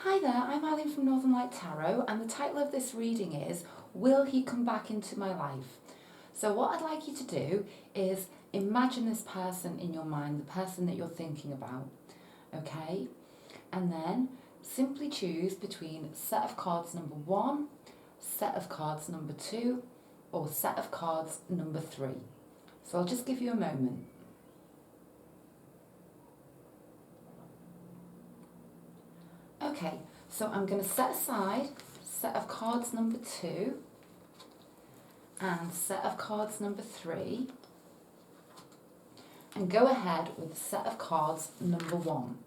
Hi there, I'm Eileen from Northern Light Tarot, and the title of this reading is Will He Come Back Into My Life? So what I'd like you to do is imagine this person in your mind, the person that you're thinking about, okay? And then simply choose between set of cards number 1, set of cards number 2, or set of cards number 3. So I'll just give you a moment. Okay, so I'm going to set aside set of cards number 2 and set of cards number 3 and go ahead with set of cards number 1.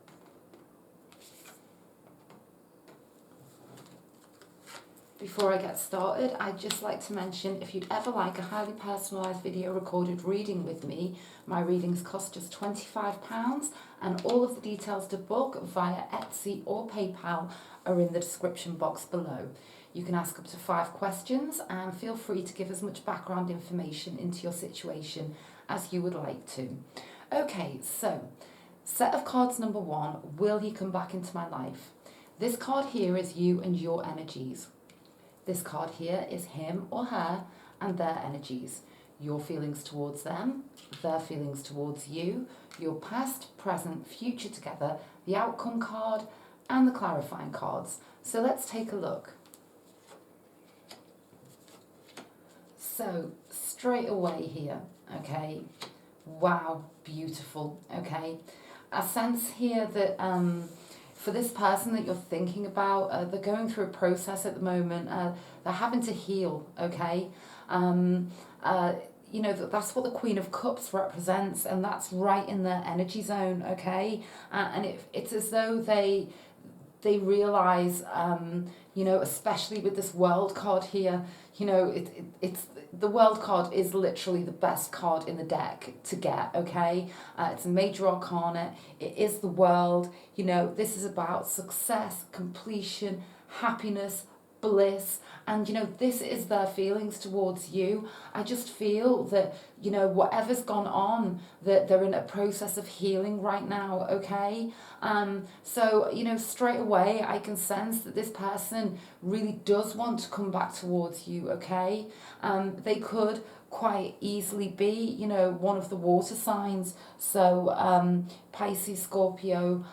Before I get started, I'd just like to mention if you'd ever like a highly personalised video recorded reading with me, my readings cost just £25 and all of the details to book via Etsy or PayPal are in the description box below. You can ask up to 5 questions and feel free to give as much background information into your situation as you would like to. Okay, so set of cards number 1, will he come back into my life? This card here is you and your energies. This card here is him or her and their energies. Your feelings towards them, their feelings towards you, your past, present, future together, the outcome card and the clarifying cards. So let's take a look. So straight away here, okay, wow, beautiful, okay. I sense here that for this person that you're thinking about, they're going through a process at the moment. They're having to heal, okay? You know, that's what the Queen of Cups represents, and that's right in their energy zone, okay? And it's as though they realise, you know, especially with this World card here, you know, it's the World card is literally the best card in the deck to get, okay? It's a major arcana. It is the World. You know, this is about success, completion, happiness, bliss, and you know, this is their feelings towards you. I just feel that, you know, whatever's gone on, that they're in a process of healing right now, okay? So, you know, straight away I can sense that this person really does want to come back towards you, okay? They could quite easily be, you know, one of the water signs, so Pisces, Scorpio,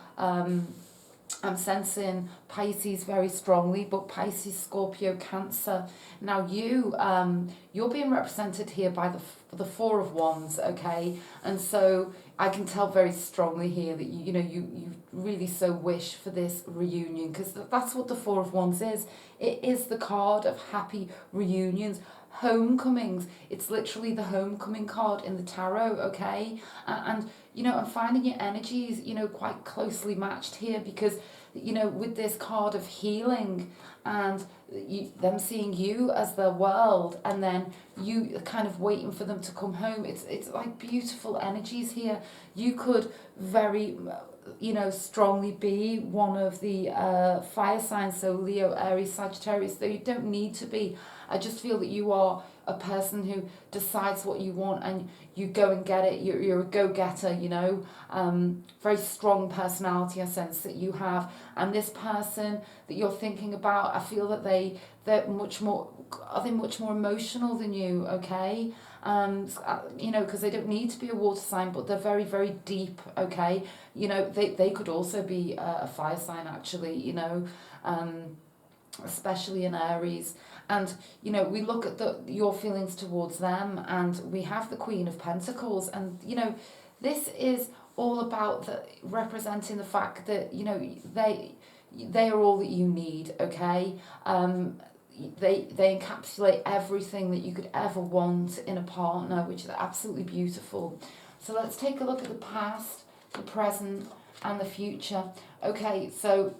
I'm sensing Pisces very strongly, but Pisces, Scorpio, Cancer. Now you're being represented here by the Four of Wands, okay? And so I can tell very strongly here that you really so wish for this reunion, because that's what the Four of Wands is. It is the card of happy reunions, homecomings. It's literally the homecoming card in the tarot, okay? And you know, I'm finding your energies, you know, quite closely matched here, because you know, with this card of healing and them seeing you as their world, and then you kind of waiting for them to come home. It's like beautiful energies here. You could very, you know, strongly be one of the fire signs, so Leo, Aries, Sagittarius, though you don't need to be. I just feel that you are a person who decides what you want and you go and get it. You're a go-getter, you know. Very strong personality, I sense that you have. And this person that you're thinking about, I feel that they're much more emotional than you, okay? You know, because they don't need to be a water sign, but they're very, very deep, okay? You know, they could also be a fire sign, actually, you know, especially in Aries. And you know, we look at your feelings towards them, and we have the Queen of Pentacles, and you know, this is all about representing the fact that, you know, they are all that you need, okay? They encapsulate everything that you could ever want in a partner, which is absolutely beautiful. So let's take a look at the past, the present and the future. Okay, so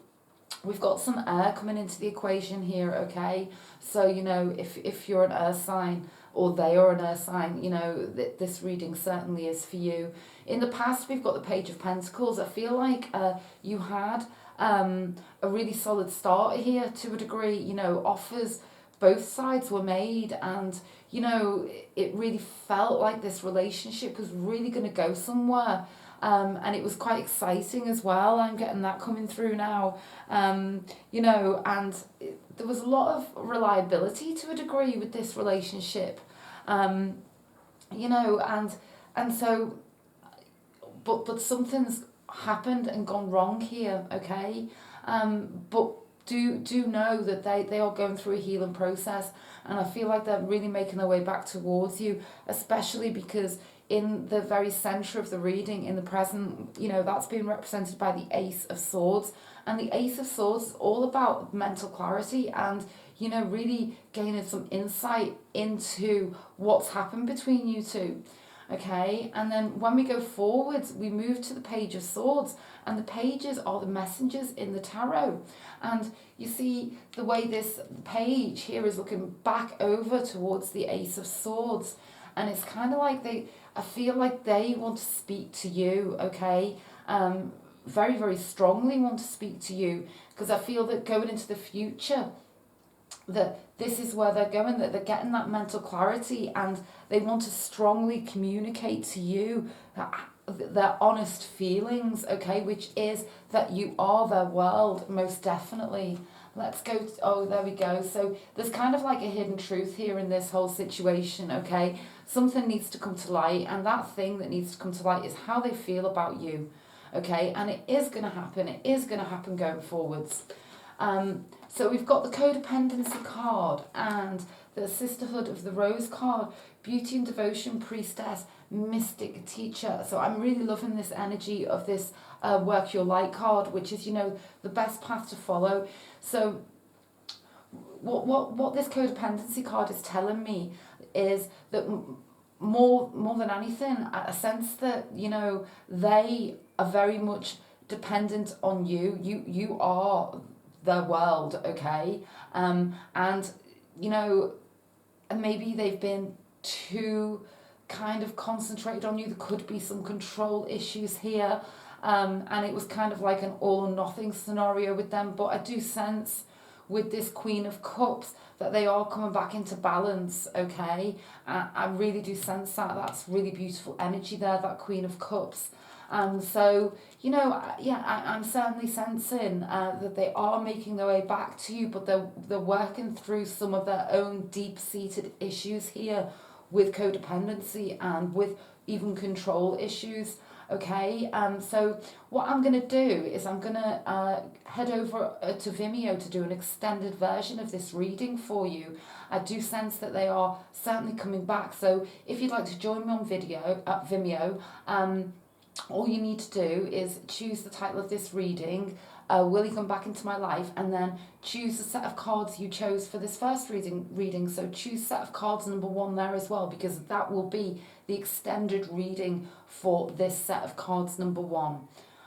we've got some air coming into the equation here, okay? So, you know, if you're an earth sign, or they are an earth sign, you know, this reading certainly is for you. In the past, we've got the Page of Pentacles. I feel like you had a really solid start here to a degree. You know, offers, both sides were made, and, you know, it really felt like this relationship was really going to go somewhere. And it was quite exciting as well. I'm getting that coming through now. You know, and there was a lot of reliability to a degree with this relationship. You know, and so, but something's happened and gone wrong here, okay? But do know that they are going through a healing process, and I feel like they're really making their way back towards you, especially because in the very centre of the reading, in the present, you know, that's being represented by the Ace of Swords. And the Ace of Swords is all about mental clarity and, you know, really gaining some insight into what's happened between you two. Okay, and then when we go forwards, we move to the Page of Swords, and the pages are the messengers in the tarot. And you see the way this page here is looking back over towards the Ace of Swords, and it's kind of like I feel like they want to speak to you, okay? Very, very strongly want to speak to you, because I feel that going into the future, that this is where they're going, that they're getting that mental clarity, and they want to strongly communicate to you their honest feelings, okay, which is that you are their world, most definitely. Let's go, oh, there we go. So there's kind of like a hidden truth here in this whole situation, okay? Something needs to come to light, and that thing that needs to come to light is how they feel about you, okay? And it is going to happen. It is going to happen going forwards. So we've got the codependency card and the sisterhood of the rose card, beauty and devotion, priestess, mystic, teacher. So I'm really loving this energy of this work your light card, which is, you know, the best path to follow. So what this codependency card is telling me is that more than anything, a sense that, you know, they are very much dependent on you. You are their world, okay? And, you know, maybe they've been too kind of concentrated on you. There could be some control issues here. And it was kind of like an all or nothing scenario with them. But I do sense with this Queen of Cups that they are coming back into balance, okay? I really do sense that. That's really beautiful energy there, that Queen of Cups. So, you know, yeah, I'm certainly sensing that they are making their way back to you, but they're working through some of their own deep-seated issues here with codependency and with even control issues, okay? So what I'm going to do is I'm going to head over to Vimeo to do an extended version of this reading for you. I do sense that they are certainly coming back. So if you'd like to join me on Vimeo, all you need to do is choose the title of this reading, Will He Come Back Into My Life, and then choose the set of cards you chose for this first reading. So choose set of cards number 1 there as well, because that will be the extended reading for this set of cards number 1.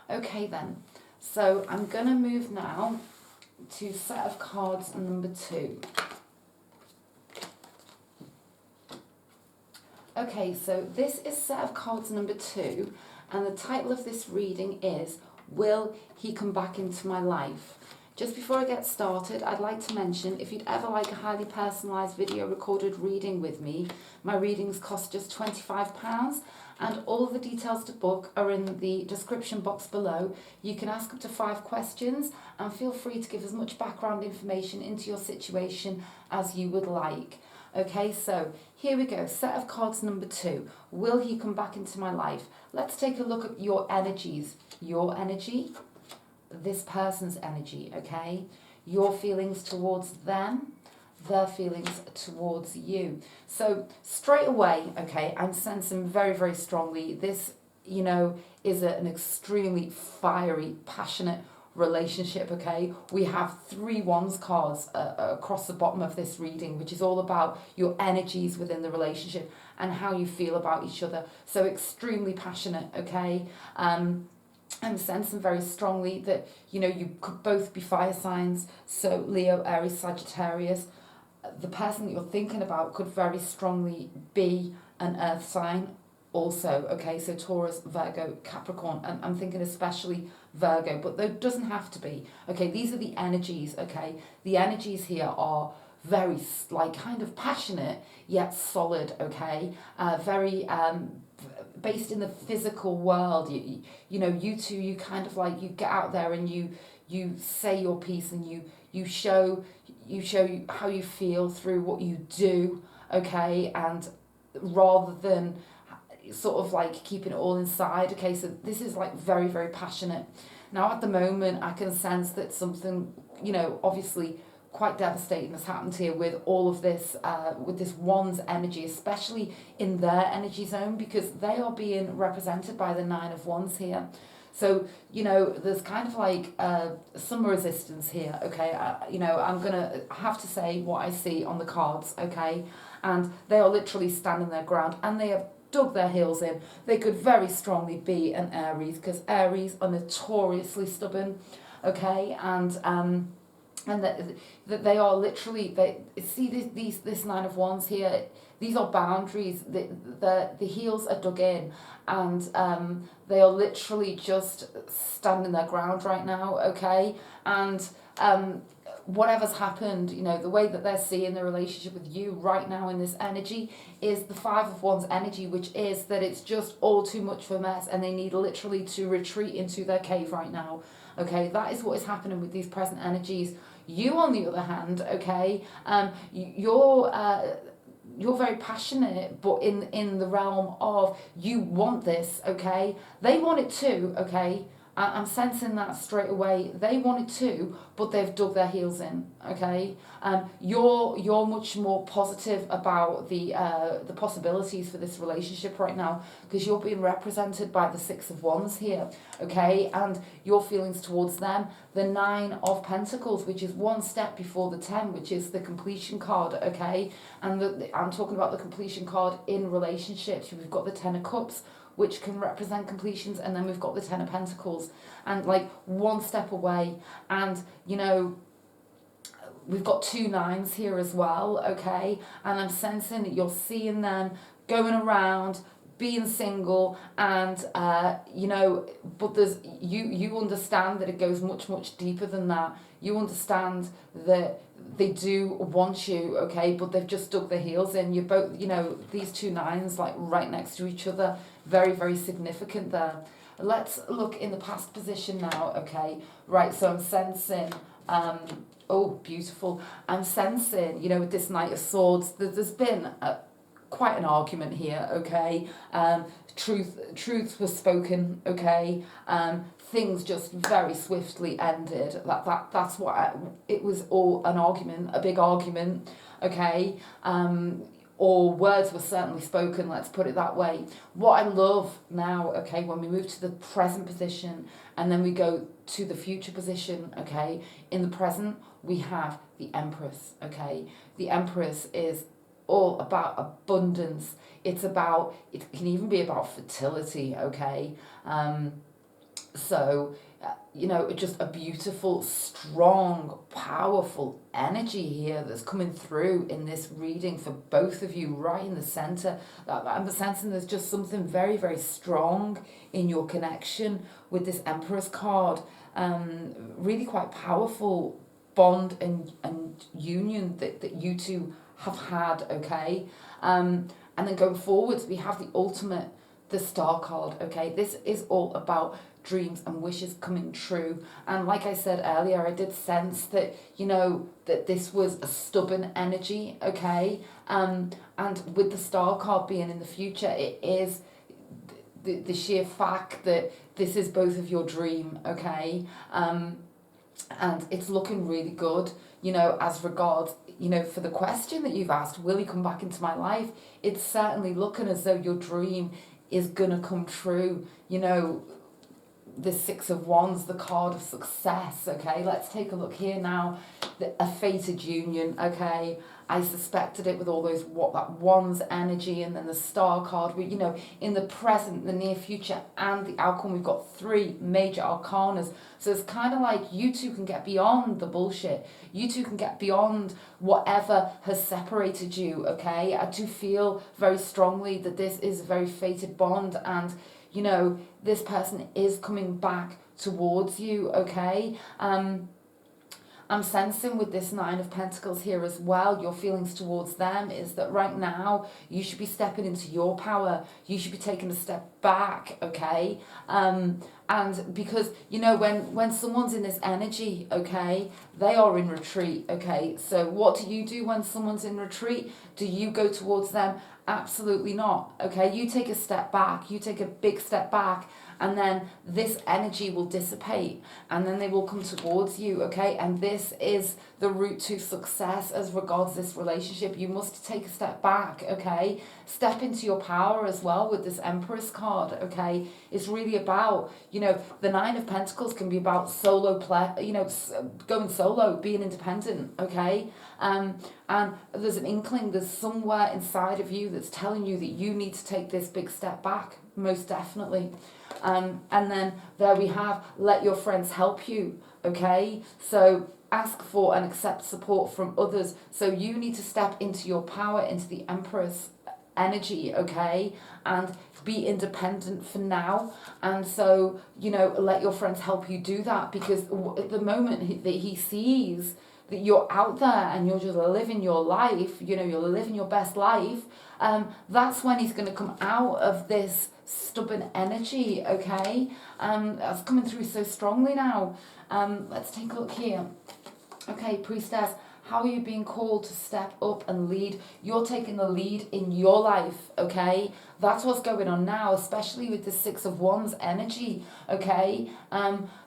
Okay then, so I'm going to move now to set of cards number 2. Okay, so this is set of cards number 2. And the title of this reading is, Will He Come Back Into My Life? Just before I get started, I'd like to mention, if you'd ever like a highly personalised video recorded reading with me, my readings cost just £25, and all of the details to book are in the description box below. You can ask up to 5 questions, and feel free to give as much background information into your situation as you would like. Okay, so here we go. Set of cards number 2. Will he come back into my life? Let's take a look at your energies. Your energy, this person's energy, okay? Your feelings towards them, their feelings towards you. So straight away, okay, I'm sensing very, very strongly this, you know, is an extremely fiery, passionate relationship, okay? We have 3 wands cards across the bottom of this reading, which is all about your energies within the relationship and how you feel about each other. So extremely passionate, okay? I'm sensing very strongly that, you know, you could both be fire signs, so Leo, Aries, Sagittarius. The person that you're thinking about could very strongly be an earth sign also, okay? So Taurus, Virgo, Capricorn, and I'm thinking especially Virgo, but there doesn't have to be, okay? These are the energies, okay? The energies here are very, like, kind of passionate, yet solid, okay? Very based in the physical world. You know, you two, you kind of like, you get out there and you say your piece, and you show how you feel through what you do, okay, and rather than sort of like keeping it all inside. Okay, so this is like very, very passionate. Now at the moment I can sense that something, you know, obviously quite devastating has happened here with all of this, with this one's energy, especially in their energy zone, because they are being represented by the Nine of Wands here. So, you know, there's kind of like some resistance here, okay? You know, I'm going to have to say what I see on the cards, okay? And they are literally standing their ground, and they have dug their heels in. They could very strongly be an Aries, because Aries are notoriously stubborn, okay? And that they are literally, they see this Nine of Wands here. These are boundaries. The heels are dug in, and they are literally just standing their ground right now, okay? And whatever's happened, you know, the way that they're seeing the relationship with you right now in this energy is the Five of Wands energy, which is that it's just all too much of a mess, and they need literally to retreat into their cave right now, okay? That is what is happening with these present energies. You, on the other hand, okay, you're very passionate, but in the realm of you want this, okay? They want it too, okay? I'm sensing that straight away. They want it too, but they've dug their heels in, okay? You're much more positive about the possibilities for this relationship right now, because you're being represented by the Six of Wands here, okay? And your feelings towards them, the Nine of Pentacles, which is one step before the 10, which is the completion card, okay? And I'm talking about the completion card in relationships. We've got the Ten of Cups, which can represent completions, and then we've got the Ten of Pentacles, and like one step away. And you know, we've got two nines here as well, okay? And I'm sensing that you're seeing them going around being single, and you know, but there's you understand that it goes much deeper than that. You understand that they do want you, okay, but they've just dug their heels in. You're both, you know, these two nines like right next to each other, very significant there. Let's look in the past position now, okay? Right, so I'm sensing, oh, beautiful. I'm sensing, you know, with this Knight of Swords, there's been quite an argument here, okay? Truths were spoken, okay? Things just very swiftly ended. That's what it was, all an argument, a big argument, okay? Or words were certainly spoken, let's put it that way. What I love now, okay, when we move to the present position and then we go to the future position, okay, in the present we have the Empress, okay? The Empress is all about abundance. It can even be about fertility, okay? So, you know, just a beautiful, strong, powerful energy here that's coming through in this reading for both of you right in the center. I'm sensing there's just something very strong in your connection with this Empress card. Really quite powerful bond and union that you two have had, okay? And then going forwards, we have the ultimate, the Star card, okay? This is all about dreams and wishes coming true. And like I said earlier, I did sense that, you know, that this was a stubborn energy, okay? And with the Star card being in the future, it is the sheer fact that this is both of your dream, okay? And it's looking really good, you know, as regards, you know, for the question that you've asked, will he come back into my life? It's certainly looking as though your dream is gonna come true, you know. The Six of Wands, the card of success, okay? Let's take a look here now. A fated union, okay? I suspected it with all those, that Wands energy, and then the Star card. We, you know, in the present, the near future, and the outcome, we've got three major arcanas. So it's kind of like you two can get beyond the bullshit. You two can get beyond whatever has separated you, okay? I do feel very strongly that this is a very fated bond, and you know, this person is coming back towards you, okay? I'm I'm sensing with this Nine of Pentacles here as well, your feelings towards them is that right now you should be stepping into your power. You should be taking a step back, okay? And because, when someone's in this energy, okay, they are in retreat, okay? So what do you do when someone's in retreat? Do you go towards them? Absolutely not, okay? You take a step back, you take a big step back, and then this energy will dissipate, and then they will come towards you, okay? And this is the route to success as regards this relationship. You must take a step back, okay? Step into your power as well with this Empress card, okay? It's really about, the Nine of Pentacles can be about solo play, going solo, being independent, okay? And there's an inkling, there's somewhere inside of you that's telling you that you need to take this big step back, most definitely. And then there we have, let your friends help you, okay? So ask for and accept support from others. So you need to step into your power, into the Empress energy, okay? And be independent for now. And so, let your friends help you do that, because at the moment that he sees that you're out there and you're just living your life, you're living your best life, that's when he's going to come out of this stubborn energy, okay? That's coming through so strongly now. Let's take a look here. Okay, Priestess, how are you being called to step up and lead? You're taking the lead in your life, okay? That's what's going on now, especially with the Six of Wands energy, okay?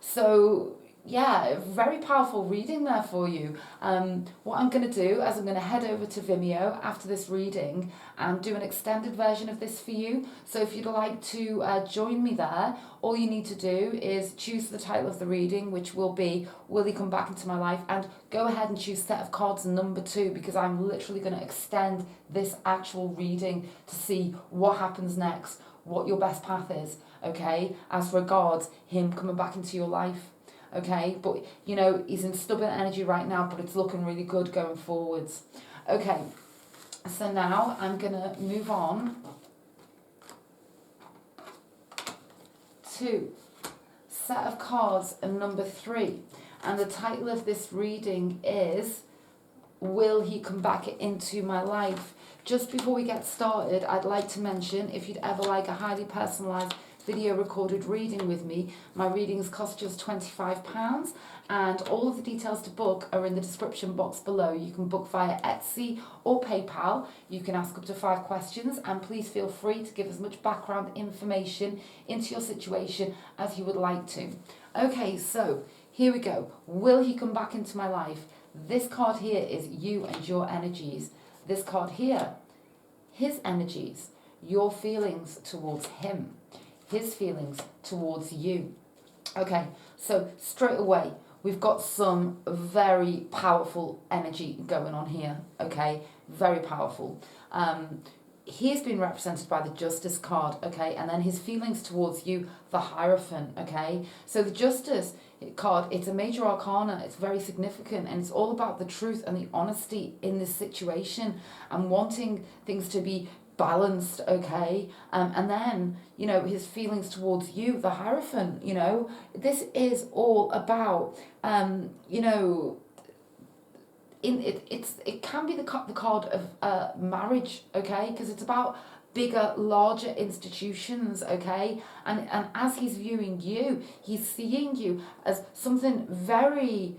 So yeah, very powerful reading there for you. What I'm going to do is I'm going to head over to Vimeo after this reading and do an extended version of this for you. So if you'd like to join me there, all you need to do is choose the title of the reading, which will be Will He Come Back Into My Life? And go ahead and choose set of cards number 2, because I'm literally going to extend this actual reading to see what happens next, what your best path is, okay, as regards him coming back into your life. Okay, but he's in stubborn energy right now, but it's looking really good going forwards. Okay, so now I'm going to move on to set of cards number 3. And the title of this reading is Will He Come Back Into My Life? Just before we get started, I'd like to mention, if you'd ever like a highly personalised video recorded reading with me, my readings cost just £25, and all of the details to book are in the description box below. You can book via Etsy or PayPal. You can ask up to 5 questions, and please feel free to give as much background information into your situation as you would like to. Okay, so here we go. Will he come back into my life? This card here is you and your energies. This card here, his energies, your feelings towards him, his feelings towards you. Okay, so straight away, we've got some very powerful energy going on here, okay? Very powerful. He's been represented by the Justice card, okay? And then his feelings towards you, the Hierophant, okay? So the Justice card, it's a major arcana, it's very significant, and it's all about the truth and the honesty in this situation and wanting things to be balanced, okay? And then, his feelings towards you, the Hierophant, this is all about, it can be the card of marriage, okay? Because it's about bigger, larger institutions, okay? And as he's viewing you, he's seeing you as something very,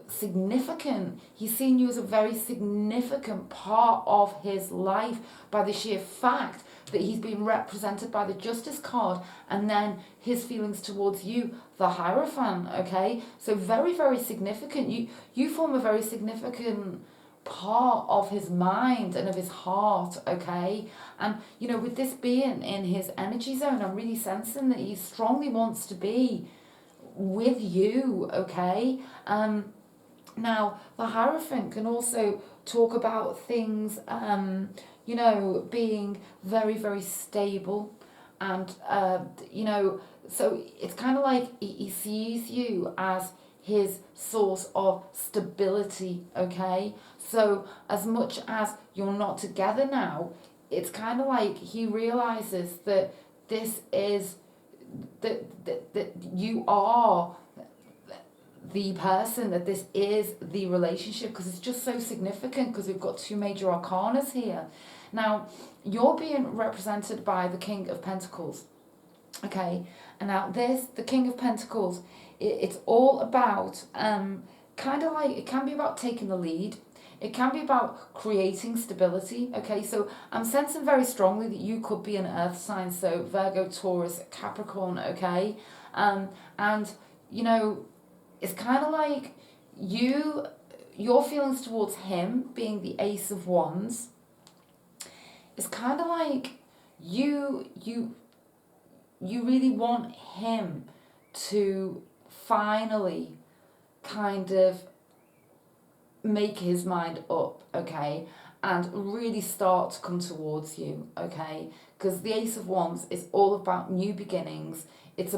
significant. He's seeing you as a very significant part of his life by the sheer fact that he's being represented by the Justice card, and then his feelings towards you, the Hierophant, okay? So very, very significant. You form a very significant part of his mind and of his heart, okay? And with this being in his energy zone, I'm really sensing that he strongly wants to be with you, okay? Now, the Hierophant can also talk about things, being very, very stable. And, so it's kind of like he sees you as his source of stability, okay? So as much as you're not together now, it's kind of like he realizes that this is, that you are the person, that this is the relationship, because it's just so significant, because we've got two major arcanas here. Now, you're being represented by the King of Pentacles, okay? And now the King of Pentacles, it's all about, kind of like, it can be about taking the lead. It can be about creating stability, okay? So I'm sensing very strongly that you could be an earth sign, so Virgo, Taurus, Capricorn, okay? And, you know, it's kind of like your feelings towards him being the Ace of Wands. It's kind of like you really want him to finally kind of make his mind up, okay, and really start to come towards you, okay, because the Ace of Wands is all about new beginnings. It's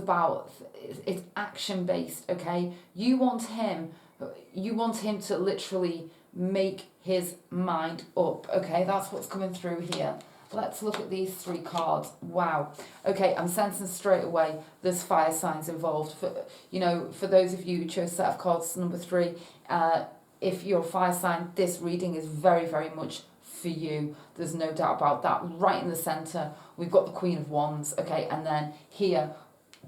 action based, okay. You want him to literally make his mind up, okay. That's what's coming through here. Let's look at these three cards. Wow. Okay, I'm sensing straight away there's fire signs involved. For those of you who chose set of cards number 3, if you're a fire sign, this reading is very, very much for you. There's no doubt about that. Right in the center, we've got the Queen of Wands, okay, and then here,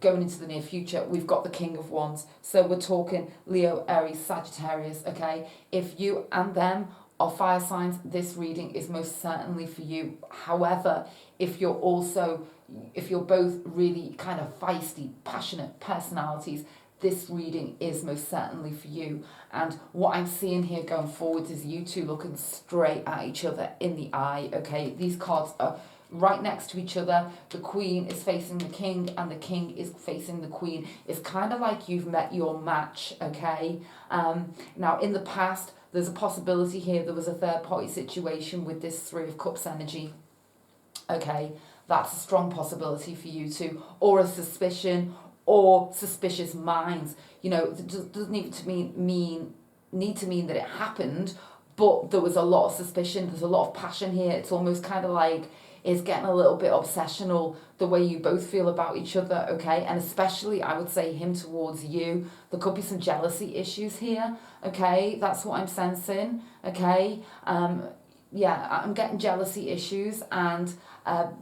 going into the near future, we've got the King of Wands. So we're talking Leo, Aries, Sagittarius, okay? If you and them are fire signs, this reading is most certainly for you. However, if you're both really kind of feisty, passionate personalities, this reading is most certainly for you. And what I'm seeing here going forward is you two looking straight at each other in the eye, okay? These cards are right next to each other. The Queen is facing the King and the King is facing the Queen. It's kind of like you've met your match, okay? Now, in the past, there's a possibility here there was a third-party situation with this Three of Cups energy, okay? That's a strong possibility for you two, or a suspicion, or suspicious minds. You know, it doesn't need to mean that it happened, but there was a lot of suspicion, there's a lot of passion here. It's almost kind of like it's getting a little bit obsessional, the way you both feel about each other, okay? And especially, I would say, him towards you. There could be some jealousy issues here, okay? That's what I'm sensing, okay? Yeah, I'm getting jealousy issues, and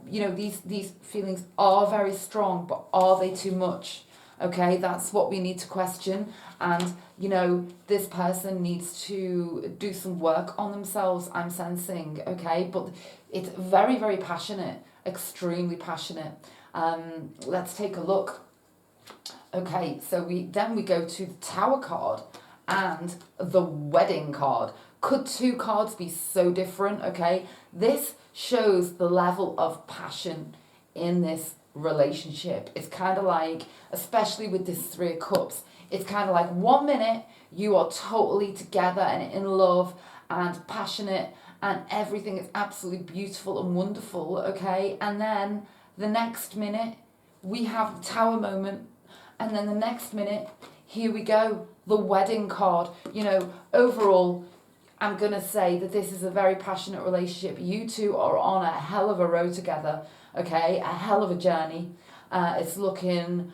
these feelings are very strong, but are they too much? Okay, that's what we need to question. And this person needs to do some work on themselves, I'm sensing, okay? But it's very, very passionate, extremely passionate. Let's take a look. Okay, so we go to the Tower card and the Wedding card. Could two cards be so different? Okay, this shows the level of passion in this relationship. It's kind of like, especially with this Three of Cups, it's kind of like 1 minute you are totally together and in love and passionate and everything is absolutely beautiful and wonderful, okay? And then the next minute we have the Tower moment, and then the next minute, here we go, the Wedding card. Overall, I'm going to say that this is a very passionate relationship. You two are on a hell of a road together, okay? A hell of a journey. It's looking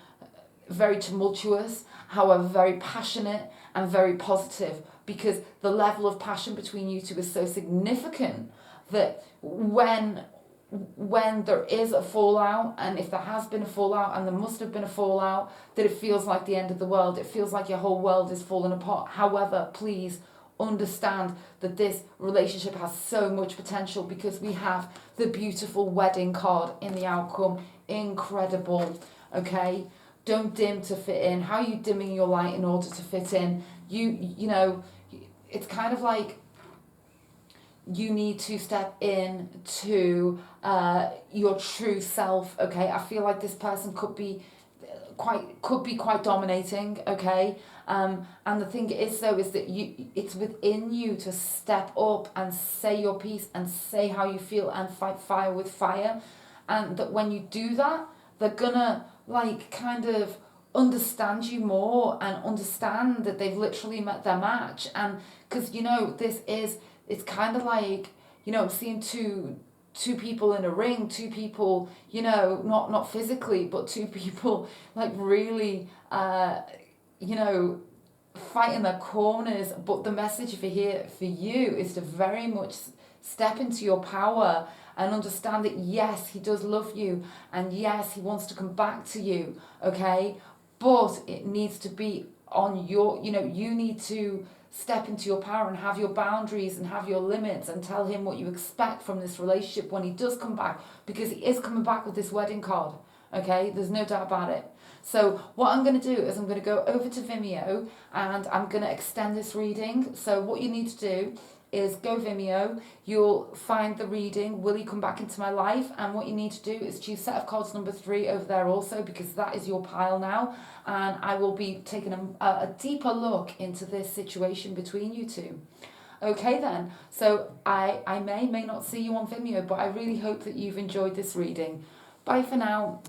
very tumultuous, however, very passionate and very positive, because the level of passion between you two is so significant that when there is a fallout, and if there has been a fallout, and there must have been a fallout, that it feels like the end of the world. It feels like your whole world is falling apart. However, please understand that this relationship has so much potential, because we have the beautiful Wedding card in the outcome. Incredible, okay? Don't dim to fit in. How are you dimming your light in order to fit in? It's kind of like you need to step in to your true self, okay? I feel like this person could be quite dominating, okay? And the thing is, though, is that it's within you to step up and say your piece and say how you feel and fight fire with fire. And that when you do that, they're gonna kind of understand you more and understand that they've literally met their match. And because it's kind of like, I'm seeing two people in a ring, two people, not physically, but two people like really fighting their corners, but the message for here for you is to very much step into your power and understand that yes, he does love you, and yes, he wants to come back to you, okay? But it needs to be on your, you need to step into your power and have your boundaries and have your limits and tell him what you expect from this relationship when he does come back, because he is coming back with this wedding card, okay? There's no doubt about it. So what I'm going to do is I'm going to go over to Vimeo and I'm going to extend this reading. So what you need to do is go Vimeo, you'll find the reading, Will He Come Back Into My Life? And what you need to do is choose set of cards number 3 over there also, because that is your pile now. And I will be taking a deeper look into this situation between you two. Okay then, so I may not see you on Vimeo, but I really hope that you've enjoyed this reading. Bye for now.